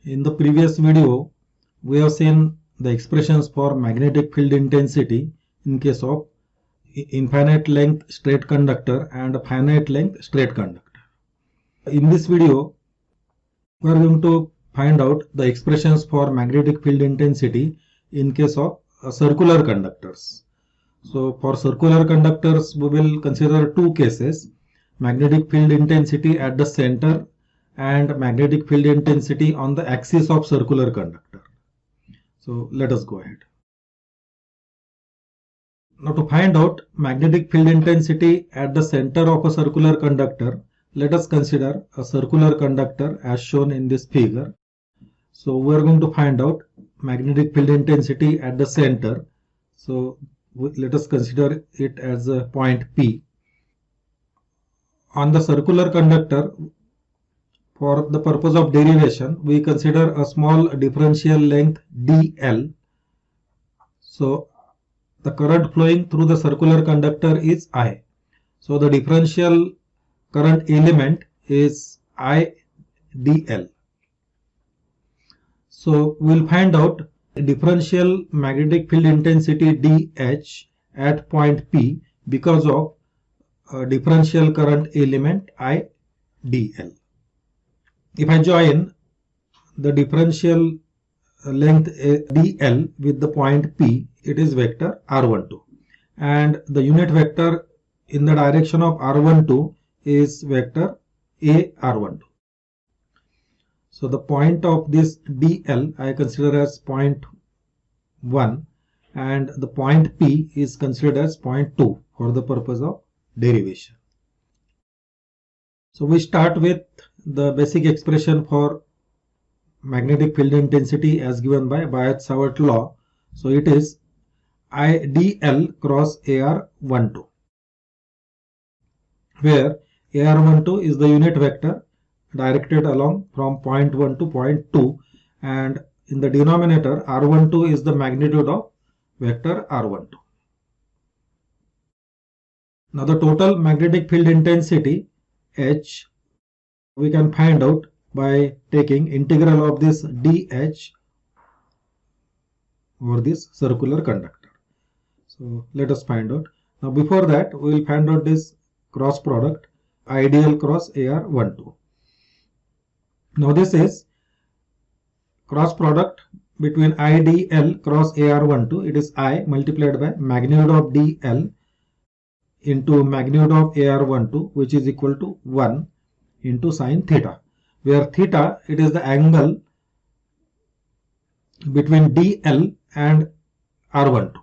In the previous video, we have seen the expressions for magnetic field intensity in case of infinite length straight conductor and finite length straight conductor. In this video, we are going to find out the expressions for magnetic field intensity in case of circular conductors. So for circular conductors, we will consider two cases: magnetic field intensity at the center and magnetic field intensity on the axis of circular conductor. So let us go ahead. Now to find out magnetic field intensity at the center of a circular conductor, let us consider a circular conductor as shown in this figure. So we are going to find out magnetic field intensity at the center. So let us consider it as a point P. On the circular conductor, for the purpose of derivation, we consider a small differential length dl. So the current flowing through the circular conductor is I. So the differential current element is I dl. So we will find out differential magnetic field intensity dH at point P because of a differential current element I dl. If I join the differential length dl with the point P, it is vector r12, and the unit vector in the direction of r12 is vector ar12. So the point of this dl I consider as point 1, and the point P is considered as point 2 for the purpose of derivation. So we start with the basic expression for magnetic field intensity as given by Biot-Savart law. So it is I dl cross ar12, where ar12 is the unit vector directed along from point 1 to point 2, and in the denominator r12 is the magnitude of vector r12. Now the total magnetic field intensity H we can find out by taking integral of this dH over this circular conductor. So let us find out. Now before that, we will find out this cross product IDL cross AR12. Now this is cross product between IDL cross AR12. It is I multiplied by magnitude of DL into magnitude of AR12, which is equal to 1 into sine theta, where theta it is the angle between DL and R12.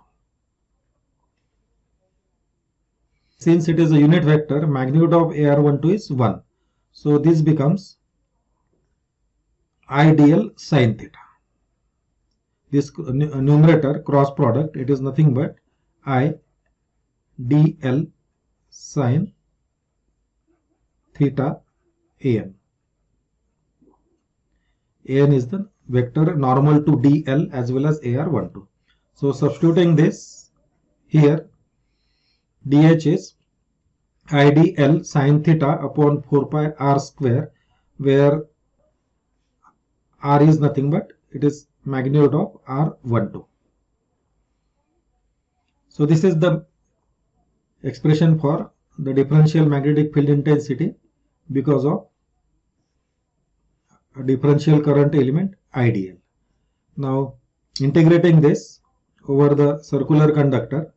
Since it is a unit vector, magnitude of AR12 is 1. So this becomes IDL sine theta. This numerator cross product, it is nothing but IDL sine theta an. An is the vector normal to DL as well as AR12. So substituting this here, DH is IDL sine theta upon 4 pi r square, where r is nothing but it is magnitude of r12. So this is the expression for the differential magnetic field intensity because of a differential current element IDL. Now integrating this over the circular conductor,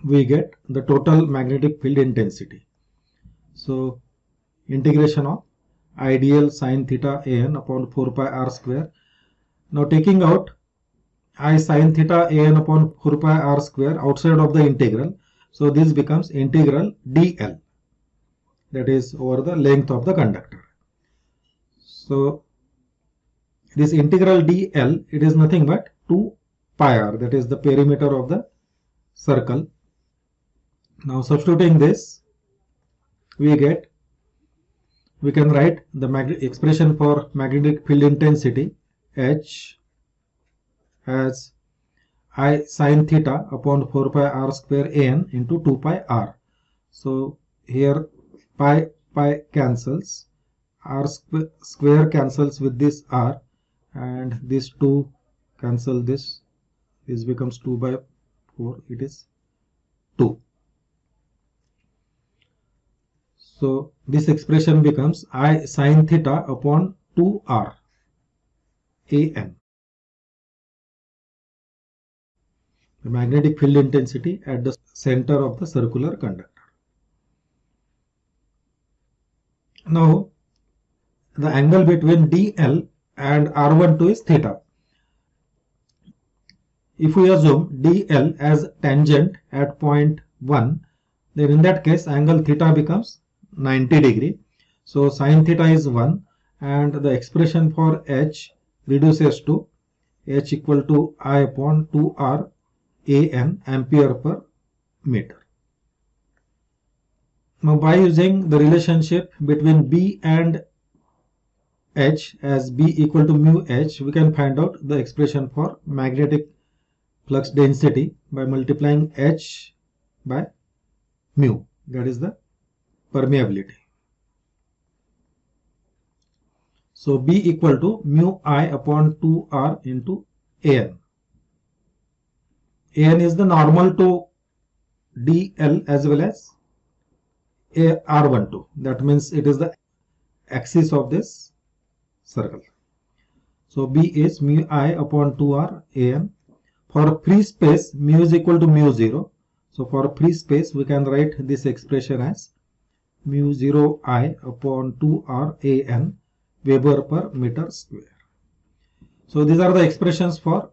we get the total magnetic field intensity. So integration of IDL sine theta an upon 4 pi r square. Now taking out I sine theta an upon 4 pi r square outside of the integral, so this becomes integral dl, that is over the length of the conductor. So this integral dl, it is nothing but 2 pi r, that is the perimeter of the circle. Now substituting this, we can write the expression for magnetic field intensity H as I sine theta upon 4 pi r square an into 2 pi r. So here pi cancels, R square cancels with this R, and this 2 cancel this. This becomes 2 by 4. It is 2. So this expression becomes I sin theta upon 2R an. The magnetic field intensity at the center of the circular conductor. Now the angle between DL and R12 is theta. If we assume DL as tangent at point 1, then in that case angle theta becomes 90 degree. So sin theta is 1, and the expression for H reduces to H equal to I upon 2R an ampere per meter. Now by using the relationship between B and H as B equal to mu H, we can find out the expression for magnetic flux density by multiplying H by mu, that is the permeability. So B equal to mu I upon 2R into An. An is the normal to DL as well as R12. That means it is the axis of this circle. So B is mu I upon 2R An. For free space, mu is equal to mu 0. So for free space, we can write this expression as mu 0 I upon 2R An Weber per meter square. So these are the expressions for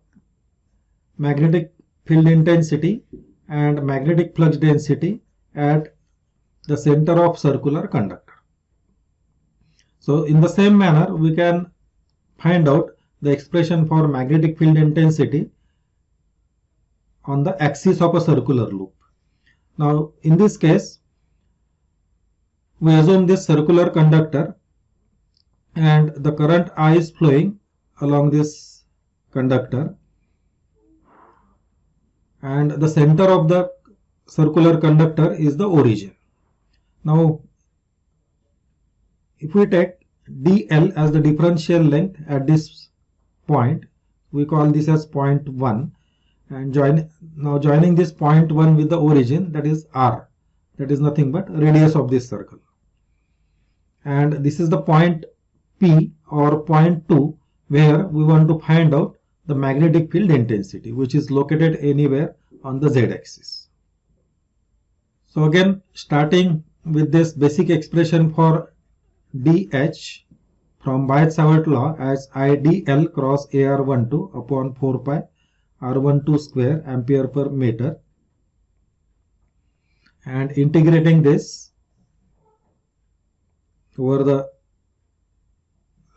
magnetic field intensity and magnetic flux density at the center of circular conductor. So in the same manner, we can find out the expression for magnetic field intensity on the axis of a circular loop. Now in this case, we assume this circular conductor and the current I is flowing along this conductor, and the center of the circular conductor is the origin. Now if we take DL as the differential length at this point, we call this as point 1, and joining this point 1 with the origin, that is R, that is nothing but radius of this circle, and this is the point P or point 2 where we want to find out the magnetic field intensity, which is located anywhere on the z-axis. So again, starting with this basic expression for dH from Biot-Savart law as IdL cross AR12 upon 4 pi R12 square ampere per meter, and integrating this over the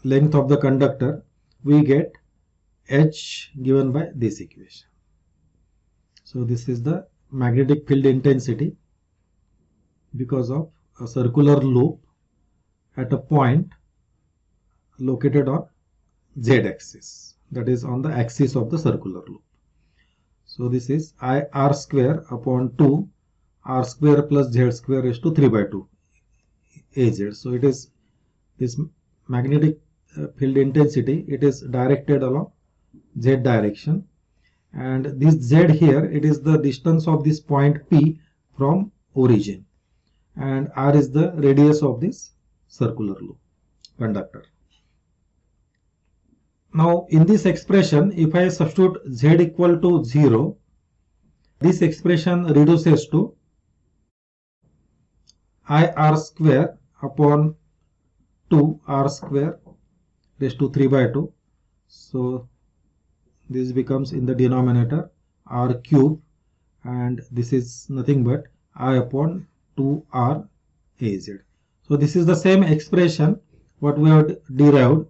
length of the conductor, we get H given by this equation. So this is the magnetic field intensity because of a circular loop at a point located on z-axis, that is on the axis of the circular loop. So this is I R square upon 2 R square plus Z square raised to 3 by 2 Az. So it is this magnetic field intensity, it is directed along Z direction, and this Z here, it is the distance of this point P from origin, and R is the radius of this circular loop conductor. Now in this expression, if I substitute Z equal to 0, this expression reduces to I R square upon 2 R square raised to 3 by 2. So this becomes in the denominator R cube, and this is nothing but I upon 2R Az. So this is the same expression what we have derived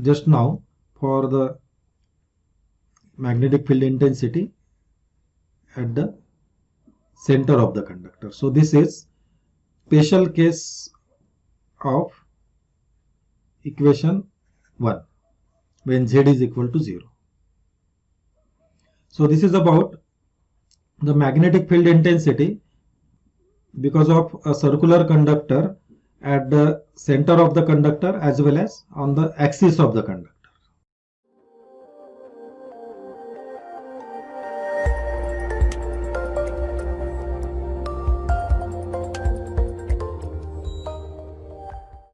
just now for the magnetic field intensity at the center of the conductor. So this is special case of equation 1 when Z is equal to 0. So this is about the magnetic field intensity because of a circular conductor at the center of the conductor as well as on the axis of the conductor.